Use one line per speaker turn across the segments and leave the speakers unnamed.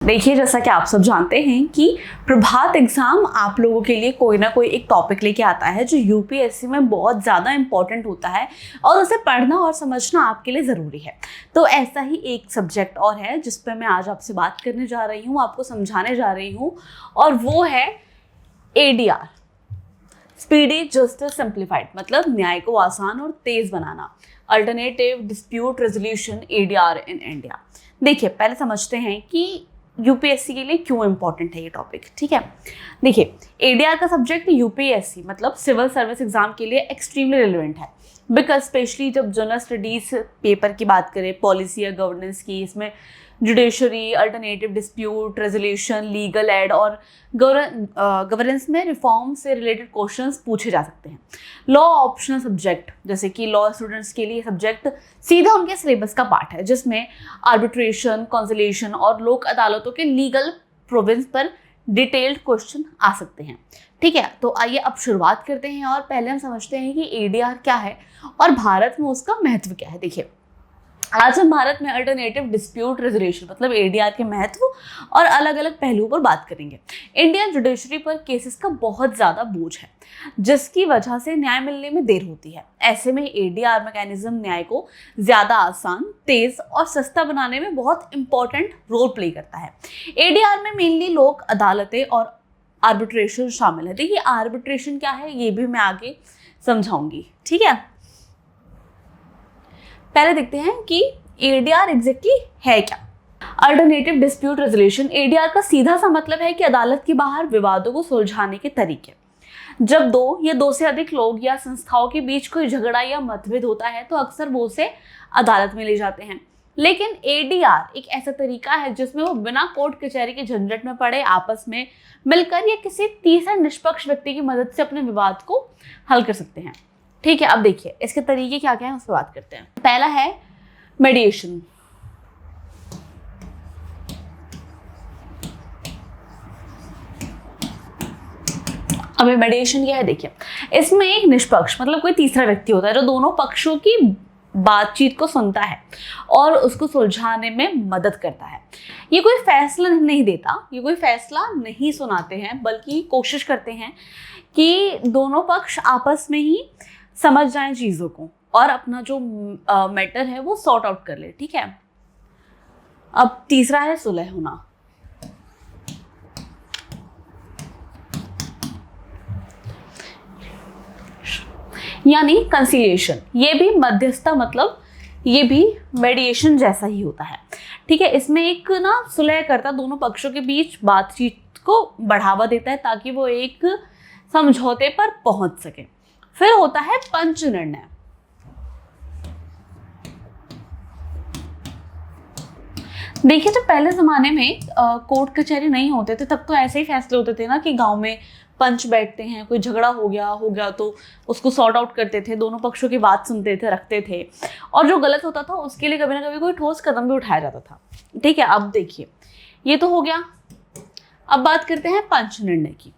देखिए, जैसा कि आप सब जानते हैं कि प्रभात एग्जाम आप लोगों के लिए कोई ना कोई एक टॉपिक लेके आता है जो यूपीएससी में बहुत ज़्यादा इंपॉर्टेंट होता है और उसे पढ़ना और समझना आपके लिए ज़रूरी है। तो ऐसा ही एक सब्जेक्ट और है जिस पर मैं आज आपसे बात करने जा रही हूँ, आपको समझाने जा रही हूँ, और वो है एडीआर, स्पीडी जस्टिस सिंप्लीफाइड, मतलब न्याय को आसान और तेज बनाना, alternative dispute resolution ADR in India. देखिए, पहले समझते हैं कि यूपीएससी के लिए क्यों इंपॉर्टेंट है ये टॉपिक। ठीक है, देखिए, एडीआर का सब्जेक्ट यूपीएससी मतलब सिविल सर्विस एग्जाम के लिए एक्सट्रीमली रिलेवेंट है, बिकॉज स्पेशली जब जनरल स्टडीज पेपर की बात करें, पॉलिसी या गवर्नेंस की, इसमें judiciary, alternative dispute resolution, legal aid और गवर्नेंस में रिफॉर्म से रिलेटेड क्वेश्चंस पूछे जा सकते हैं। लॉ ऑप्शनल सब्जेक्ट, जैसे कि लॉ स्टूडेंट्स के लिए सब्जेक्ट सीधा उनके सिलेबस का पार्ट है, जिसमें आर्बिट्रेशन, कॉन्सिलिएशन और लोक अदालतों के लीगल प्रोविंस पर डिटेल्ड क्वेश्चन आ सकते हैं। ठीक है, तो आइए अब शुरुआत करते हैं और पहले हम समझते हैं कि एडीआर क्या है और भारत में उसका महत्व क्या है। देखिए, आज हम भारत में अल्टरनेटिव डिस्प्यूट रेजोल्यूशन मतलब एडीआर के महत्व और अलग अलग पहलुओं पर बात करेंगे। इंडियन जुडिशरी पर केसेस का बहुत ज़्यादा बोझ है, जिसकी वजह से न्याय मिलने में देर होती है। ऐसे में एडीआर मैकेनिज्म न्याय को ज़्यादा आसान, तेज और सस्ता बनाने में बहुत इंपॉर्टेंट रोल प्ले करता है। एडीआर में मेनली लोक अदालतें और आर्बिट्रेशन शामिल है। देखिए, आर्बिट्रेशन क्या है ये भी मैं आगे समझाऊंगी। ठीक है, पहले देखते हैं कि एडीआर एग्जैक्टली है क्या। अल्टरनेटिव डिस्प्यूट रेजोल्यूशन, एडीआर का सीधा सा मतलब है कि अदालत के बाहर विवादों को सुलझाने के तरीके। जब दो या दो से अधिक लोग या संस्थाओं के बीच कोई झगड़ा या मतभेद होता है तो अक्सर वो उसे अदालत में ले जाते हैं। लेकिन एडीआर एक ऐसा तरीका है जिसमें वो बिना कोर्ट कचहरी के झंझट में पड़े आपस में मिलकर या किसी तीसरे निष्पक्ष व्यक्ति की मदद से अपने विवाद को हल कर सकते हैं। ठीक है, अब देखिए इसके तरीके क्या क्या हैं उस पर बात करते हैं। पहला है मेडिएशन। अब मेडिएशन क्या है, देखिए, इसमें एक निष्पक्ष मतलब कोई तीसरा व्यक्ति होता है जो दोनों पक्षों की बातचीत को सुनता है और उसको सुलझाने में मदद करता है। ये कोई फैसला नहीं देता, ये कोई फैसला नहीं सुनाते हैं, बल्कि कोशिश करते हैं कि दोनों पक्ष आपस में ही समझ जाएं चीज़ों को और अपना जो मैटर है वो सॉर्ट आउट कर ले। ठीक है, अब तीसरा है सुलह होना। यानी कंसिलिएशन। ये भी मध्यस्थता मतलब ये भी मेडिएशन जैसा ही होता है। ठीक है, इसमें एक ना सुलहकर्ता दोनों पक्षों के बीच बातचीत को बढ़ावा देता है ताकि वो एक समझौते पर पहुंच सके। फिर होता है पंच निर्णय। देखिए, जब पहले जमाने में कोर्ट कचहरी नहीं होते थे तब तो ऐसे ही फैसले होते थे ना कि गांव में पंच बैठते हैं, कोई झगड़ा हो गया तो उसको सॉर्ट आउट करते थे, दोनों पक्षों की बात सुनते थे, रखते थे, और जो गलत होता था उसके लिए कभी ना कभी कोई ठोस कदम भी उठाया जाता था। ठीक है, अब देखिए ये तो हो गया। अब बात करते हैं पंच निर्णय की।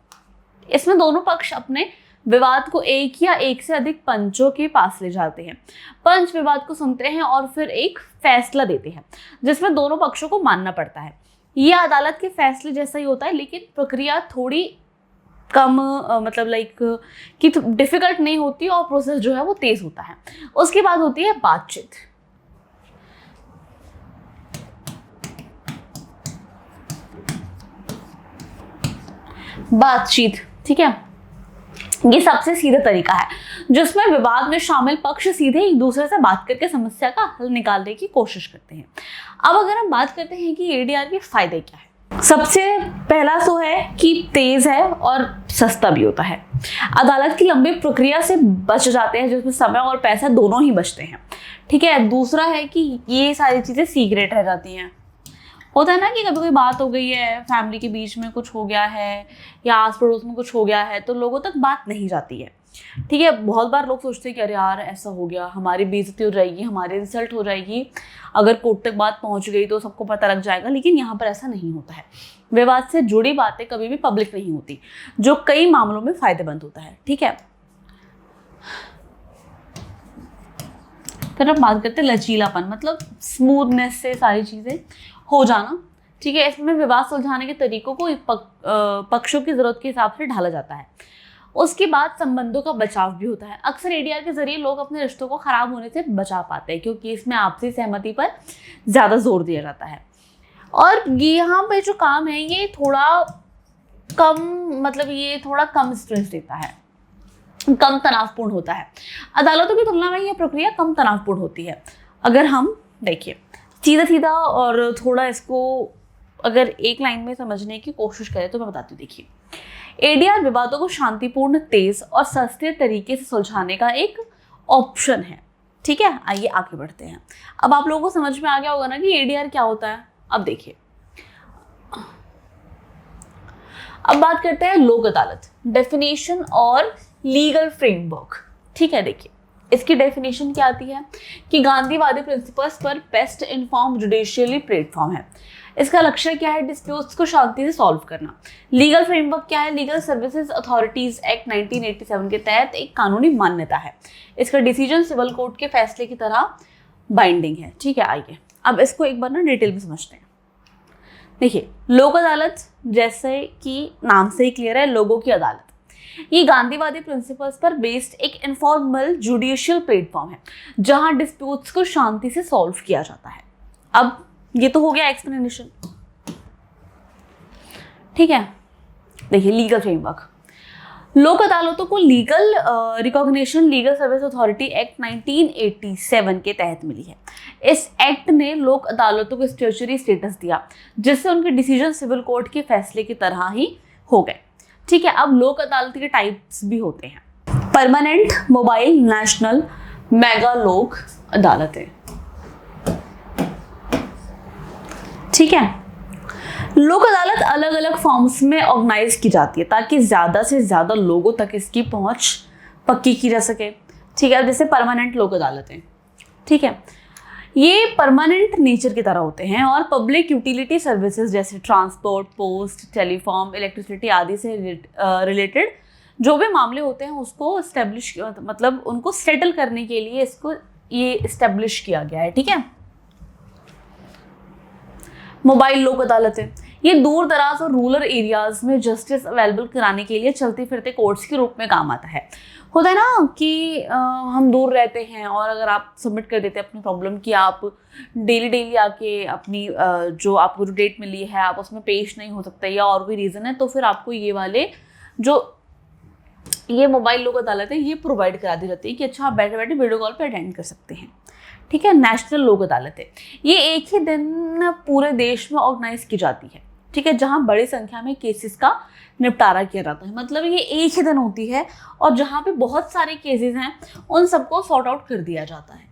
इसमें दोनों पक्ष अपने विवाद को एक या एक से अधिक पंचों के पास ले जाते हैं। पंच विवाद को सुनते हैं और फिर एक फैसला देते हैं जिसमें दोनों पक्षों को मानना पड़ता है। यह अदालत के फैसले जैसा ही होता है, लेकिन प्रक्रिया थोड़ी कम मतलब कि डिफिकल्ट नहीं होती और प्रोसेस जो है वो तेज होता है। उसके बाद होती है बातचीत। बातचीत, ठीक है, ये सबसे सीधा तरीका है जिसमें विवाद में शामिल पक्ष सीधे एक दूसरे से बात करके समस्या का हल निकालने की कोशिश करते हैं। अब अगर हम बात करते हैं कि एडीआर के फायदे क्या है, सबसे पहला तो है कि तेज है और सस्ता भी होता है। अदालत की लंबी प्रक्रिया से बच जाते हैं जिसमें समय और पैसा दोनों ही बचते हैं। ठीक है, दूसरा है कि ये सारी चीज़ें सीक्रेट रह जाती हैं। होता है ना कि कभी कोई बात हो गई है, फैमिली के बीच में कुछ हो गया है या आस पड़ोस में कुछ हो गया है तो लोगों तक बात नहीं जाती है। ठीक है, बहुत बार लोग सोचते हैं कि अरे यार ऐसा हो गया, हमारी बेइज्जती हो जाएगी, हमारी इंसल्ट हो जाएगी, अगर कोर्ट तक बात पहुंच गई तो सबको पता लग जाएगा। लेकिन यहाँ पर ऐसा नहीं होता है। विवाद से जुड़ी बातें कभी भी पब्लिक नहीं होती, जो कई मामलों में फायदेमंद होता है। ठीक है, फिर अब बात करते हैं लचीलापन, मतलब स्मूथनेस से सारी चीज़ें हो जाना, ठीक है, इसमें विवाद सुलझाने के तरीकों को पक्षों की जरूरत के हिसाब से ढाला जाता है। उसके बाद संबंधों का बचाव भी होता है। अक्सर एडीआर के जरिए लोग अपने रिश्तों को खराब होने से बचा पाते हैं, क्योंकि इसमें आपसी सहमति पर ज्यादा जोर दिया जाता है। और यहाँ पे जो काम है ये थोड़ा कम, मतलब ये थोड़ा कम स्ट्रेस देता है, कम तनावपूर्ण होता है। अदालतों की तुलना में यह प्रक्रिया कम तनावपूर्ण होती है। अगर हम देखिए सीधा सीधा और थोड़ा इसको अगर एक लाइन में समझने की कोशिश करें तो मैं बताती हूँ। देखिए, एडीआर विवादों को शांतिपूर्ण, तेज और सस्ते तरीके से सुलझाने का एक ऑप्शन है। ठीक है, आइए आगे बढ़ते हैं। अब आप लोगों को समझ में आ गया होगा ना कि एडीआर क्या होता है। अब देखिए, अब बात करते हैं लोक अदालत, डेफिनेशन और लीगल फ्रेमवर्क। ठीक है, देखिए इसकी डेफिनेशन क्या आती है कि गांधीवादी प्रिंसिपल्स पर बेस्ट इन्फॉर्म जुडिशियली प्लेटफॉर्म है। इसका लक्ष्य क्या है? डिस्प्यूट्स को शांति से सॉल्व करना। लीगल फ्रेमवर्क क्या है? लीगल सर्विसेज अथॉरिटीज एक्ट 1987 के तहत एक कानूनी मान्यता है। इसका डिसीजन सिविल कोर्ट के फैसले की तरह बाइंडिंग है। ठीक है, आइए अब इसको एक बार ना डिटेल में समझते हैं। देखिए, लोक अदालत जैसे कि नाम से ही क्लियर है, लोगों की अदालत, ये गांधीवादी प्रिंसिपल्स पर बेस्ड एक इनफॉर्मल जुडिशियल प्लेटफॉर्म है जहां डिस्प्यूट्स को शांति से सॉल्व किया जाता है। अब ये तो हो गया एक्सप्लेनेशन। ठीक है, देखिए लीगल फ्रेमवर्क, लोक अदालतों को legal recognition legal service authority act 1987 के तहत मिली है। इस एक्ट ने लोक अदालतों को स्टैट्यूटरी स्टेटस दिया, जिससे उनके डिसीजन सिविल कोर्ट के फैसले की तरह ही हो गए। ठीक है, अब लोक अदालत के टाइप्स भी होते हैं, परमानेंट, मोबाइल, नेशनल, मेगा लोक अदालतें। ठीक है, लोक अदालत अलग अलग फॉर्म्स में ऑर्गेनाइज की जाती है ताकि ज्यादा से ज्यादा लोगों तक इसकी पहुंच पक्की की जा सके। ठीक है, जैसे परमानेंट लोक अदालतें, ठीक है, ये परमानेंट नेचर की तरह होते हैं और पब्लिक यूटिलिटी सर्विसेज जैसे ट्रांसपोर्ट, पोस्ट, टेलीफॉर्म, इलेक्ट्रिसिटी आदि से रिलेटेड जो भी मामले होते हैं उसको एस्टेब्लिश, मतलब उनको सेटल करने के लिए इसको ये एस्टेब्लिश किया गया है। ठीक है, मोबाइल लोक अदालतें, ये दूर दराज और रूरल एरियाज में जस्टिस अवेलेबल कराने के लिए चलते फिरते कोर्ट्स के रूप में काम आता है। होता है ना कि हम दूर रहते हैं और अगर आप सबमिट कर देते हैं अपनी प्रॉब्लम कि आप डेली आके अपनी जो आपको जो डेट मिली है आप उसमें पेश नहीं हो सकते या और कोई रीज़न है, तो फिर आपको ये वाले जो ये मोबाइल लोक अदालत है ये प्रोवाइड करा दी जाती है कि अच्छा आप बैठे बैठे वीडियो कॉल पर अटेंड कर सकते हैं। ठीक है, नेशनल लोक अदालत है, ये एक ही दिन पूरे देश में ऑर्गेनाइज की जाती है। ठीक है, जहाँ बड़ी संख्या में केसेस का निपटारा किया जाता है, मतलब ये एक ही दिन होती है और जहाँ पे बहुत सारे केसेस हैं उन सबको सॉर्ट आउट कर दिया जाता है।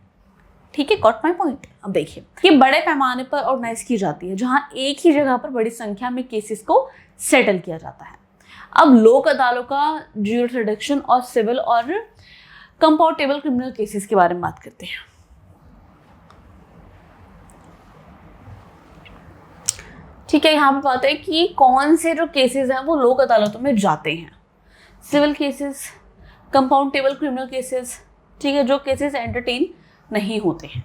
ठीक है, गॉट माय पॉइंट। अब देखिए, ये बड़े पैमाने पर ऑर्गेनाइज की जाती है जहाँ एक ही जगह पर बड़ी संख्या में केसेस को सेटल किया जाता है। अब लोक अदालतों का ज्यूरिसडिक्शन और सिविल और कंपाउंडेबल क्रिमिनल केसेस के बारे में बात करते हैं। ठीक है, यहाँ पे बात है कि कौन से जो केसेस हैं वो लोक अदालतों में जाते हैं। Civil cases, compoundable criminal cases, ठीक है, जो केसेस एंटरटेन नहीं होते हैं।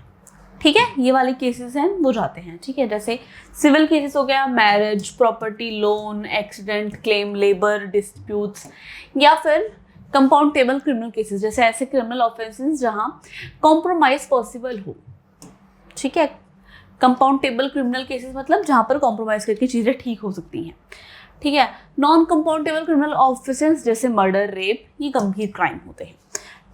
ठीक है, ये वाले केसेस हैं वो जाते हैं। ठीक है, जैसे सिविल केसेस हो गया marriage, property, loan, accident claim, labour disputes, या फिर कंपाउंडेबल क्रिमिनल केसेस जैसे ऐसे क्रिमिनल ऑफेंसेस जहाँ कॉम्प्रोमाइज पॉसिबल हो। ठीक है, कंपाउंडेबल क्रिमिनल केसेस मतलब जहाँ पर कॉम्प्रोमाइज करके चीज़ें ठीक हो सकती हैं। ठीक है, नॉन कंपाउंडेबल क्रिमिनल ऑफेंसेस जैसे मर्डर, रेप, ये गंभीर क्राइम होते हैं।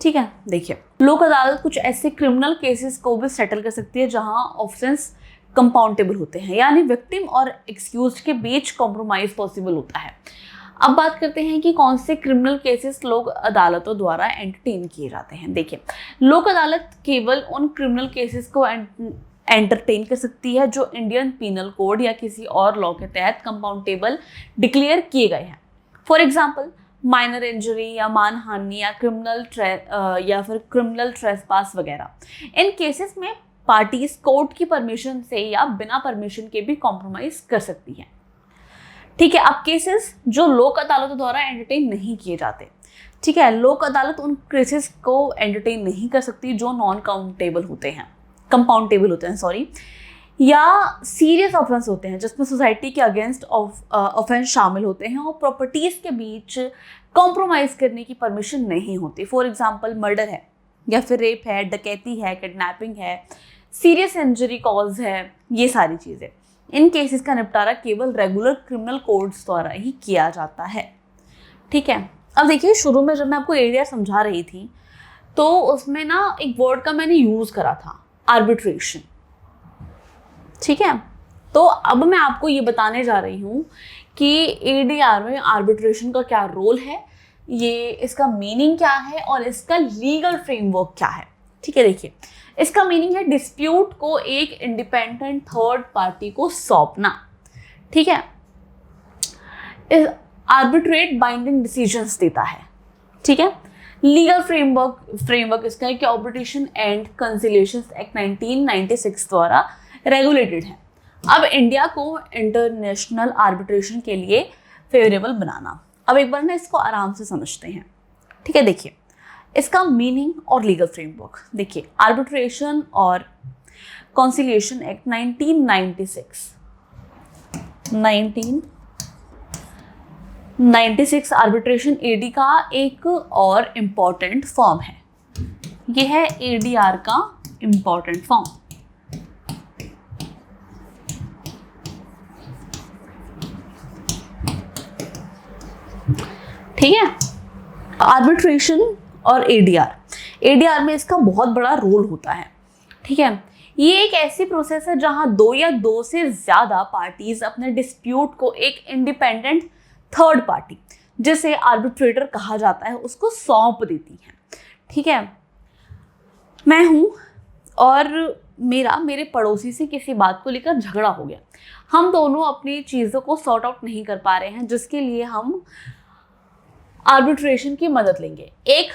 ठीक है, देखिए लोक अदालत कुछ ऐसे क्रिमिनल केसेस को भी सेटल कर सकती है जहाँ ऑफेंस कंपाउंडेबल होते हैं, यानी विक्टिम और एक्सक्यूज्ड के बीच कॉम्प्रोमाइज पॉसिबल होता है। अब बात करते हैं कि कौन से क्रिमिनल केसेस लोक अदालतों द्वारा एंटरटेन किए जाते हैं। देखिए, लोक अदालत केवल उन क्रिमिनल केसेस को एंटरटेन कर सकती है जो इंडियन पीनल कोड या किसी और लॉ के तहत कंपाउंडेबल डिक्लेयर किए गए हैं। फॉर एग्जांपल, माइनर इंजरी या मानहानि या क्रिमिनल ट्रेसपास वगैरह। इन केसेस में पार्टीज कोर्ट की परमिशन से या बिना परमिशन के भी कॉम्प्रोमाइज कर सकती हैं। ठीक है, अब केसेस जो लोक अदालतों द्वारा एंटरटेन नहीं किए जाते। ठीक है, लोक अदालत उन केसेस को एंटरटेन नहीं कर सकती जो नॉन काउंटेबल होते हैं, कंपाउंडेबल होते हैं, सॉरी। या सीरियस ऑफेंस होते हैं जिसमें सोसाइटी के अगेंस्ट ऑफेंस शामिल होते हैं और प्रॉपर्टीज के बीच कॉम्प्रोमाइज करने की परमिशन नहीं होती। फॉर एग्जांपल मर्डर है या फिर रेप है, डकैती है, किडनैपिंग है, सीरियस इंजरी कॉज है, ये सारी चीज़ें, इन केसेस का निपटारा केवल रेगुलर क्रिमिनल कोड्स द्वारा ही किया जाता है। ठीक है, अब देखिए शुरू में जब मैं आपको एडीआर समझा रही थी तो उसमें ना एक वर्ड का मैंने यूज़ करा था, आर्बिट्रेशन। ठीक है, तो अब मैं आपको ये बताने जा रही हूँ कि एडीआर में आर्बिट्रेशन का क्या रोल है, ये इसका मीनिंग क्या है और इसका लीगल फ्रेमवर्क क्या है। ठीक है, देखिए इसका मीनिंग है डिस्प्यूट को एक इंडिपेंडेंट थर्ड पार्टी को सौंपना। ठीक है, आर्बिट्रेट बाइंडिंग डिसीजंस देता है। ठीक है, लीगल फ्रेमवर्क इसका है कि आर्बिट्रेशन एंड कंसिलिएशन एक्ट 1996 द्वारा रेगुलेटेड है। अब इंडिया को इंटरनेशनल आर्बिट्रेशन के लिए फेवरेबल बनाना। अब एक बार ना इसको आराम से समझते हैं। ठीक है, देखिए इसका मीनिंग और लीगल फ्रेमवर्क देखिए। आर्बिट्रेशन और कंसिलिएशन एक्ट 1996 आर्बिट्रेशन एडी का एक और इम्पॉर्टेंट फॉर्म है। यह है एडीआर का इम्पॉर्टेंट फॉर्म। ठीक है, आर्बिट्रेशन और एडीआर में इसका बहुत बड़ा रोल होता है। ठीक है, ये एक ऐसी प्रोसेस है जहां दो या दो से ज्यादा पार्टीज अपने डिस्प्यूट को एक इंडिपेंडेंट थर्ड पार्टी, जिसे आर्बिट्रेटर कहा जाता है, उसको सौंप देती हैं। ठीक है, मैं हूं और मेरे पड़ोसी से किसी बात को लेकर झगड़ा हो गया। हम दोनों अपनी चीज़ों को सॉर्ट आउट नहीं कर पा रहे हैं, जिसके लिए हम आर्बिट्रेशन की मदद लेंगे। एक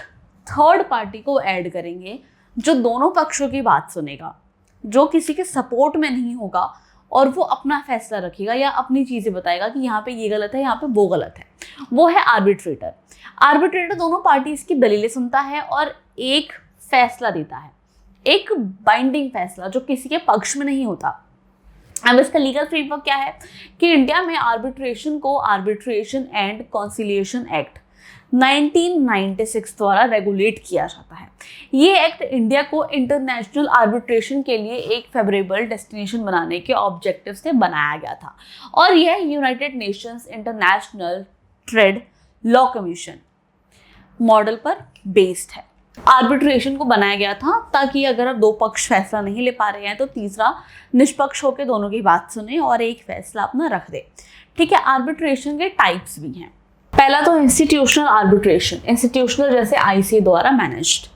थर्ड पार्टी को ऐड करेंगे जो दोनों पक्षों की बात सुनेगा, जो किसी के सपोर्ट में नहीं होगा और वो अपना फैसला रखेगा या अपनी चीज़ें बताएगा कि यहाँ पे ये गलत है, यहाँ पे वो गलत है। वो है आर्बिट्रेटर। आर्बिट्रेटर दोनों पार्टीज की दलीलें सुनता है और एक फैसला देता है, एक बाइंडिंग फैसला जो किसी के पक्ष में नहीं होता। अब इसका लीगल फ्रेमवर्क क्या है कि इंडिया में आर्बिट्रेशन को आर्बिट्रेशन एंड कंसिलिएशन एक्ट 1996 द्वारा रेगुलेट किया जाता है। ये एक्ट इंडिया को इंटरनेशनल आर्बिट्रेशन के लिए एक फेवरेबल डेस्टिनेशन बनाने के ऑब्जेक्टिव से बनाया गया था और यह United Nations international trade law commission model पर बेस्ड है। आर्बिट्रेशन को बनाया गया था ताकि अगर अब दो पक्ष फैसला नहीं ले पा रहे हैं तो तीसरा निष्पक्ष होकर दोनों की बात सुने और एक फैसला अपना रख दे। ठीक है, आर्बिट्रेशन के टाइप्स भी हैं। पहला तो इंस्टीट्यूशनल आर्बिट्रेशन, इंस्टीट्यूशनल जैसे आईसीए द्वारा managed.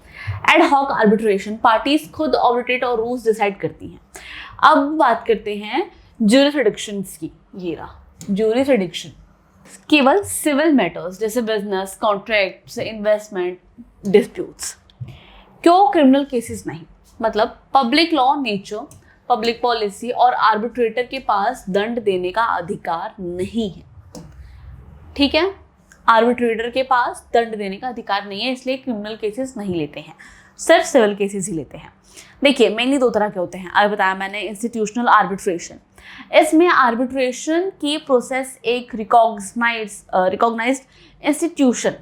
Ad hoc arbitration, parties खुद आर्बिट्रेट और रूल्स डिसाइड करती हैं। अब बात करते हैं ज्यूरिसडिक्शंस की। ये रहा ज्यूरिसडिक्शन, केवल सिविल मैटर्स जैसे बिजनेस, कॉन्ट्रैक्ट्स, इन्वेस्टमेंट, डिस्प्यूट्स। क्यों क्रिमिनल केसेस नहीं? मतलब public law nature, public policy और आर्बिट्रेटर के पास दंड देने का अधिकार नहीं है। ठीक है, आर्बिट्रेटर के पास दंड देने का अधिकार नहीं है, इसलिए क्रिमिनल केसेस नहीं लेते हैं, सिर्फ सिविल केसेस ही लेते हैं। देखिए मेनली दो तरह के होते हैं। अभी बताया मैंने इंस्टीट्यूशनल आर्बिट्रेशन। इसमें आर्बिट्रेशन की प्रोसेस एक recognized institution,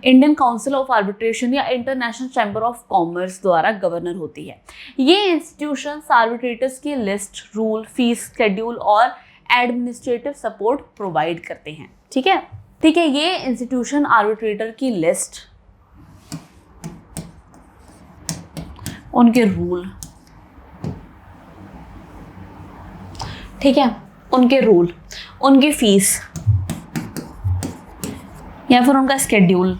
Indian council of arbitration या इंटरनेशनल चैम्बर ऑफ कॉमर्स द्वारा गवर्नर होती है। ये इंस्टीट्यूशंस आर्बिट्रेटर्स की लिस्ट, रूल, फीस शेड्यूल और एडमिनिस्ट्रेटिव सपोर्ट प्रोवाइड करते हैं। ठीक है, ये इंस्टीट्यूशन आर्बिट्रेटर की लिस्ट, उनके रूल, ठीक है, उनके रूल, उनकी फीस या फिर उनका स्केड्यूल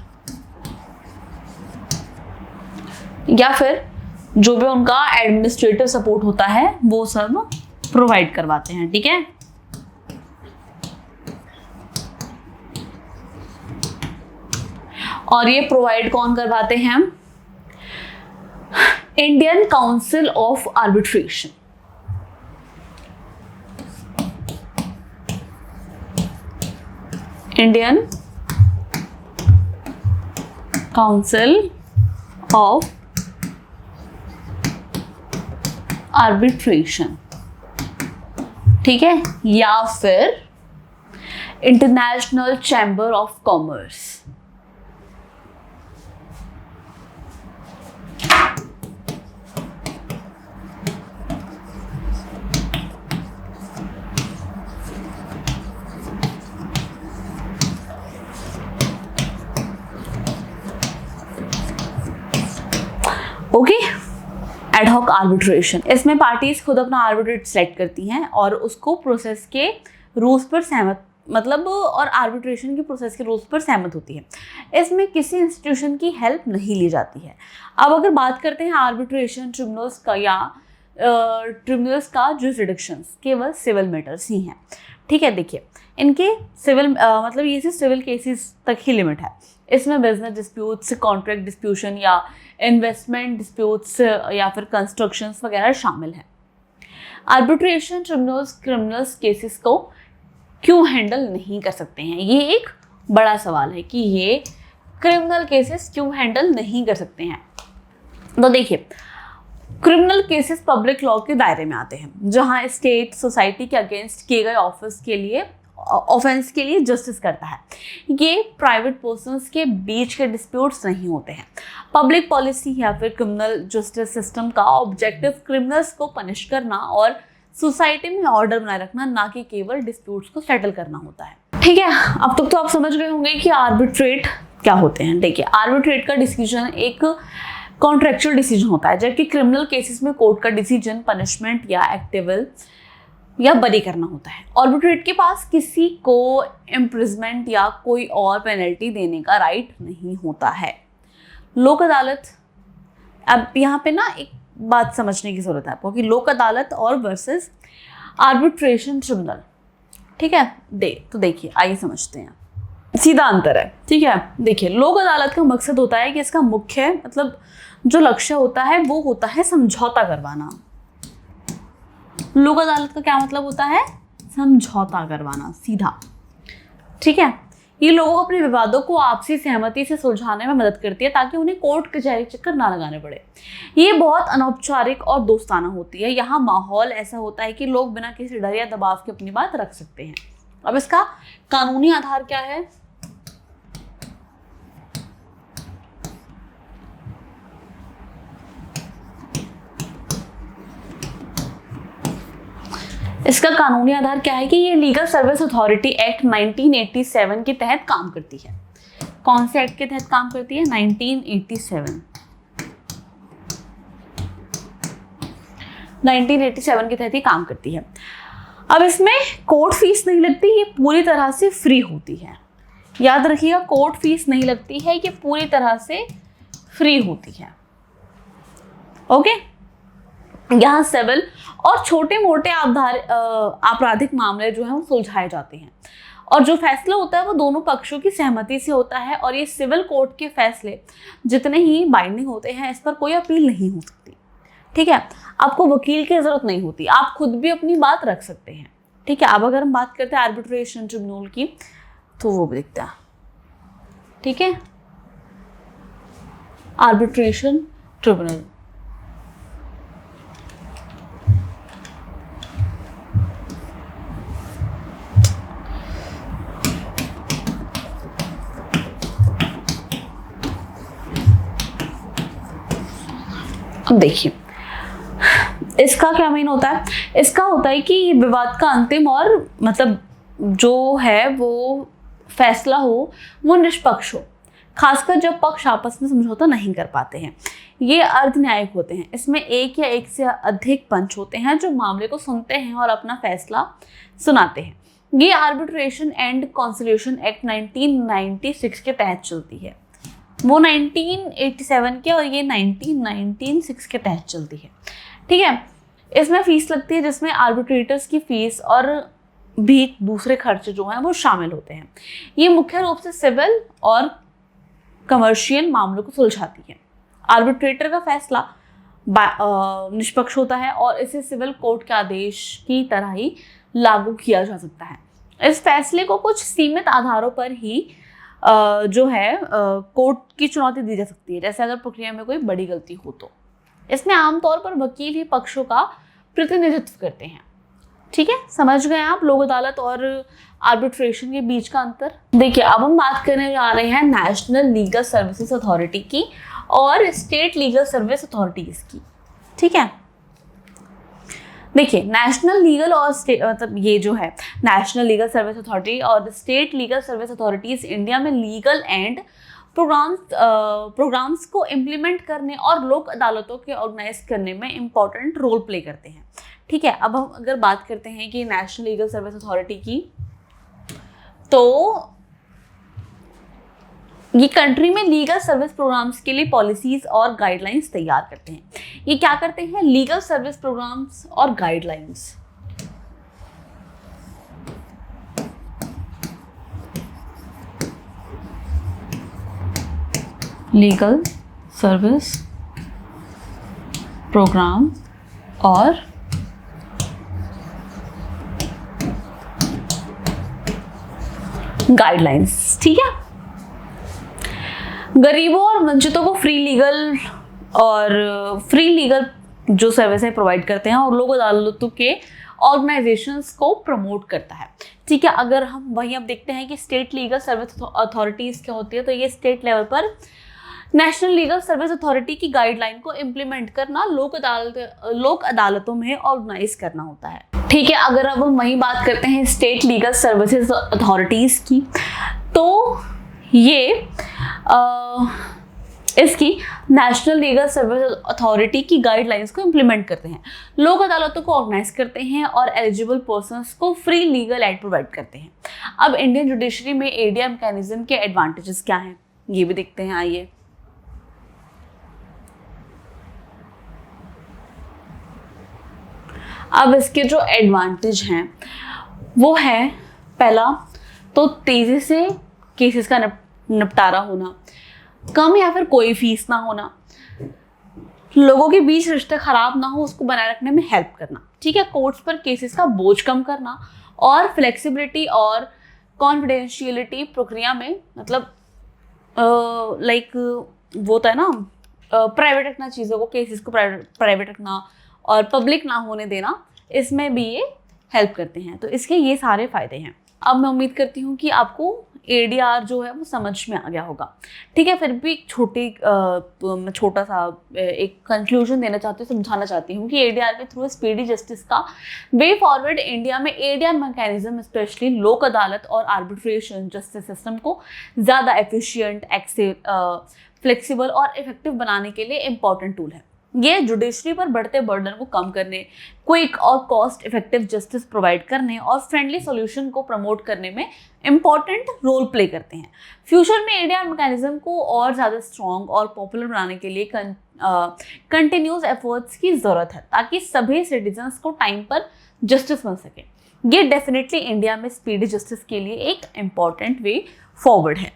या फिर जो भी उनका एडमिनिस्ट्रेटिव सपोर्ट होता है वो सब प्रोवाइड करवाते हैं। ठीक है, और ये प्रोवाइड कौन करवाते हैं? Indian council of arbitration. Indian council of arbitration, ठीक है, या फिर international chamber of commerce. Okay, ad hoc arbitration, इसमें पार्टीज खुद अपना आर्बिट्रेट सेलेक्ट करती हैं और उसको प्रोसेस के रूल्स पर सहमत और आर्बिट्रेशन के प्रोसेस के रूल्स पर सहमत होती है। इसमें किसी इंस्टीट्यूशन की हेल्प नहीं ली जाती है। अब अगर बात करते हैं आर्बिट्रेशन ट्रिब्यूनल्स का या ट्रिब्यूनल्स का जुरिसडिक्शंस केवल सिविल मैटर्स ही हैं, ठीक है। देखिए इनके सिविल ये सिर्फ सिविल केसेस तक ही लिमिट है। इसमें बिजनेस डिस्प्यूट्स, कॉन्ट्रैक्ट डिस्प्यूशन या इन्वेस्टमेंट डिस्प्यूट्स या फिर कंस्ट्रक्शंस वगैरह शामिल हैं। आर्बिट्रेशन ट्रिब्यूनल्स क्रिमिनल्स केसेस को क्यों हैंडल नहीं कर सकते हैं, ये एक बड़ा सवाल है कि ये क्रिमिनल केसेस क्यों हैंडल नहीं कर सकते हैं। तो देखिए क्रिमिनल केसेस पब्लिक लॉ के दायरे में आते हैं, जहां स्टेट सोसाइटी के अगेंस्ट किए गए ऑफेंस के लिए जस्टिस करता है। ये प्राइवेट पर्सन्स के बीच के डिस्प्यूट्स नहीं होते हैं। पब्लिक पॉलिसी या फिर क्रिमिनल जस्टिस सिस्टम का ऑब्जेक्टिव क्रिमिनल्स को पनिश करना और सोसाइटी में ऑर्डर बनाए रखना, ना कि केवल डिस्प्यूट्स को सेटल करना होता है, ठीक है। अब तक तो आप समझ गए होंगे कि आर्बिट्रेट क्या होते हैं। देखिए आर्बिट्रेट का डिसीजन एक कॉन्ट्रेक्चुअल डिसीजन होता है, जबकि क्रिमिनल केसेस में कोर्ट का डिसीजन पनिशमेंट या एक्टिवल या बरी करना होता है। आर्बिट्रेट के पास किसी को इम्प्रिजमेंट या कोई और पेनल्टी देने का राइट नहीं होता है। लोक अदालत, अब यहाँ पे ना एक बात समझने की जरूरत है आपको कि लोक अदालत और वर्सेस आर्बिट्रेशन ट्रिब्यूनल, ठीक है। तो देखिए आइए समझते हैं, सीधा अंतर है, ठीक है। देखिए लोक अदालत का मकसद होता है कि इसका मुख्य जो लक्ष्य होता है वो होता है समझौता करवाना। लोक अदालत का क्या मतलब होता है? समझौता करवाना, सीधा, ठीक है। ये लोगों को अपने विवादों को आपसी सहमति से सुलझाने में मदद करती है ताकि उन्हें कोर्ट कचहरी चक्कर ना लगाने पड़े। ये बहुत अनौपचारिक और दोस्ताना होती है। यहाँ माहौल ऐसा होता है कि लोग बिना किसी डर या दबाव के अपनी बात रख सकते हैं। अब इसका कानूनी आधार क्या है? इसका कानूनी आधार क्या है कि ये लीगल सर्विस अथॉरिटी एक्ट 1987 के तहत काम करती है। कौन से एक्ट के तहत काम करती है? 1987 के तहत ही काम करती है। अब इसमें कोर्ट फीस नहीं लगती, ये पूरी तरह से फ्री होती है। याद रखिएगा, कोर्ट फीस नहीं लगती है, ये पूरी तरह से फ्री होती है। ओके, यहाँ सिविल और छोटे मोटे आपराधिक मामले जो हैं वो सुलझाए जाते हैं और जो फैसला होता है वो दोनों पक्षों की सहमति से होता है। और ये सिविल कोर्ट के फैसले जितने ही बाइंडिंग होते हैं, इस पर कोई अपील नहीं हो सकती, ठीक है। आपको वकील की जरूरत नहीं होती, आप खुद भी अपनी बात रख सकते हैं, ठीक है। अब अगर हम बात करते हैं आर्बिट्रेशन ट्रिब्यूनल की, तो वो भी दिखता है, ठीक है। आर्बिट्रेशन ट्रिब्यूनल, अब देखिए इसका क्या मीन होता है? इसका होता है कि विवाद का अंतिम और जो है वो फैसला हो वो निष्पक्ष हो, खासकर जब पक्ष आपस में समझौता नहीं कर पाते हैं। ये अर्ध न्यायिक होते हैं। इसमें एक या एक से अधिक पंच होते हैं जो मामले को सुनते हैं और अपना फैसला सुनाते हैं। ये आर्बिट्रेशन एंड कॉन्सिलिएशन एक्ट 1996 के तहत चलती है। वो 1987 के और ये 1996 के तहत चलती है, ठीक है। इसमें फीस लगती है जिसमें आर्बिट्रेटर्स की फीस और भी दूसरे खर्चे जो हैं वो शामिल होते हैं। ये मुख्य रूप से सिविल और कमर्शियल मामलों को सुलझाती है। आर्बिट्रेटर का फैसला निष्पक्ष होता है और इसे सिविल कोर्ट के आदेश की तरह ही लागू किया जा सकता है। इस फैसले को कुछ सीमित आधारों पर ही कोर्ट की चुनौती दी जा सकती है, जैसे अगर प्रक्रिया में कोई बड़ी गलती हो तो। इसमें आमतौर पर वकील ही पक्षों का प्रतिनिधित्व करते हैं। ठीक है, समझ गए आप लोक अदालत और आर्बिट्रेशन के बीच का अंतर। देखिए, अब हम बात करने जा रहे हैं नेशनल लीगल सर्विसेज अथॉरिटी की और स्टेट लीगल सर्विस अथॉरिटीज की। ठीक है, देखिए नेशनल लीगल और मतलब ये जो है नेशनल लीगल सर्विस अथॉरिटी और state legal service authorities India में लीगल एंड प्रोग्राम्स को इम्प्लीमेंट करने और लोक अदालतों के ऑर्गेनाइज करने में इम्पॉर्टेंट रोल प्ले करते हैं। ठीक है, अब हम अगर बात करते हैं कि नेशनल लीगल सर्विस अथॉरिटी की, तो ये कंट्री में लीगल सर्विस प्रोग्राम्स के लिए पॉलिसीज और गाइडलाइंस तैयार करते हैं। ये क्या करते हैं? लीगल सर्विस प्रोग्राम्स और गाइडलाइंस। लीगल सर्विस प्रोग्राम और गाइडलाइंस। ठीक है, गरीबों और वंचितों को फ्री लीगल जो सर्विसेज प्रोवाइड करते हैं और लोक अदालतों के ऑर्गेनाइजेशंस को प्रमोट करता है। ठीक है, अगर हम वहीं अब देखते हैं कि स्टेट लीगल सर्विस अथॉरिटीज क्या होती है, तो ये स्टेट लेवल पर नेशनल लीगल सर्विस अथॉरिटी की गाइडलाइन को इम्प्लीमेंट करना, लोक अदालतों में ऑर्गेनाइज करना होता है। ठीक है, अगर अब हम वहीं बात करते हैं स्टेट लीगल सर्विसेज अथॉरिटीज की, तो ये इसकी नेशनल लीगल सर्विस अथॉरिटी की गाइडलाइंस को इम्प्लीमेंट करते हैं, लोक अदालतों को ऑर्गेनाइज करते हैं और एलिजिबल पर्सन्स को फ्री लीगल एड प्रोवाइड करते हैं। अब इंडियन जुडिशरी में एडीआर मैकेनिज्म के एडवांटेजेस क्या हैं, ये भी देखते हैं। आइए, अब इसके जो एडवांटेज हैं वो है, पहला तो तेजी से केसेस का निपटारा होना, कम या फिर कोई फीस ना होना, लोगों के बीच रिश्ते खराब ना हो उसको बनाए रखने में हेल्प करना। ठीक है, कोर्ट्स पर केसेस का बोझ कम करना और फ्लेक्सिबिलिटी और कॉन्फिडेंशियलिटी प्रक्रिया में, मतलब लाइक वो होता है ना, प्राइवेट रखना चीज़ों को, केसेस को प्राइवेट रखना और पब्लिक ना होने देना, इसमें भी ये हेल्प करते हैं। तो इसके ये सारे फायदे हैं। अब मैं उम्मीद करती हूँ कि आपको एडीआर जो है वो समझ में आ गया होगा। ठीक है, फिर भी एक छोटा सा एक कंक्लूजन देना चाहती हूँ, समझाना चाहती हूँ कि एडीआर के थ्रू स्पीडी जस्टिस का वे फॉरवर्ड इंडिया में एडीआर मैकेनिज्म स्पेशली लोक अदालत और आर्बिट्रेशन जस्टिस सिस्टम को ज़्यादा एफिशिएंट, फ्लेक्सिबल और इफेक्टिव बनाने के लिए इम्पॉर्टेंट टूल है। ये जुडिशरी पर बढ़ते बर्डन को कम करने, क्विक और कॉस्ट इफेक्टिव जस्टिस प्रोवाइड करने और फ्रेंडली सॉल्यूशन को प्रमोट करने में इम्पॉर्टेंट रोल प्ले करते हैं। फ्यूचर में एडीआर मैकेनिज्म को और ज़्यादा स्ट्रॉन्ग और पॉपुलर बनाने के लिए कंटिन्यूस एफर्ट्स की ज़रूरत है, ताकि सभी सिटीजन्स को टाइम पर जस्टिस मिल सके। ये डेफिनेटली इंडिया में स्पीडी जस्टिस के लिए एक इम्पॉर्टेंट वे फॉरवर्ड है।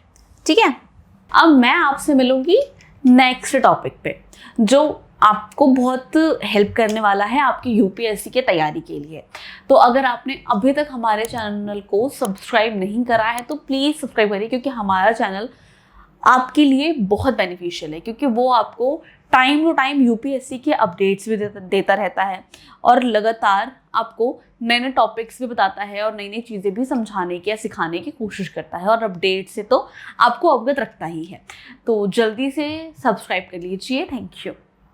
ठीक है, अब मैं आपसे मिलूंगी नेक्स्ट टॉपिक पे, जो आपको बहुत हेल्प करने वाला है आपकी यूपीएससी के तैयारी के लिए। तो अगर आपने अभी तक हमारे चैनल को सब्सक्राइब नहीं करा है तो प्लीज़ सब्सक्राइब करिए, क्योंकि हमारा चैनल आपके लिए बहुत बेनिफिशियल है, क्योंकि वो आपको टाइम टू टाइम यूपीएससी के अपडेट्स भी देता रहता है और लगातार आपको नए नए टॉपिक्स भी बताता है और नई नई चीज़ें भी समझाने की या सिखाने की कोशिश करता है, और अपडेट से तो आपको अवगत रखता ही है। तो जल्दी से सब्सक्राइब कर लीजिए। Thank you.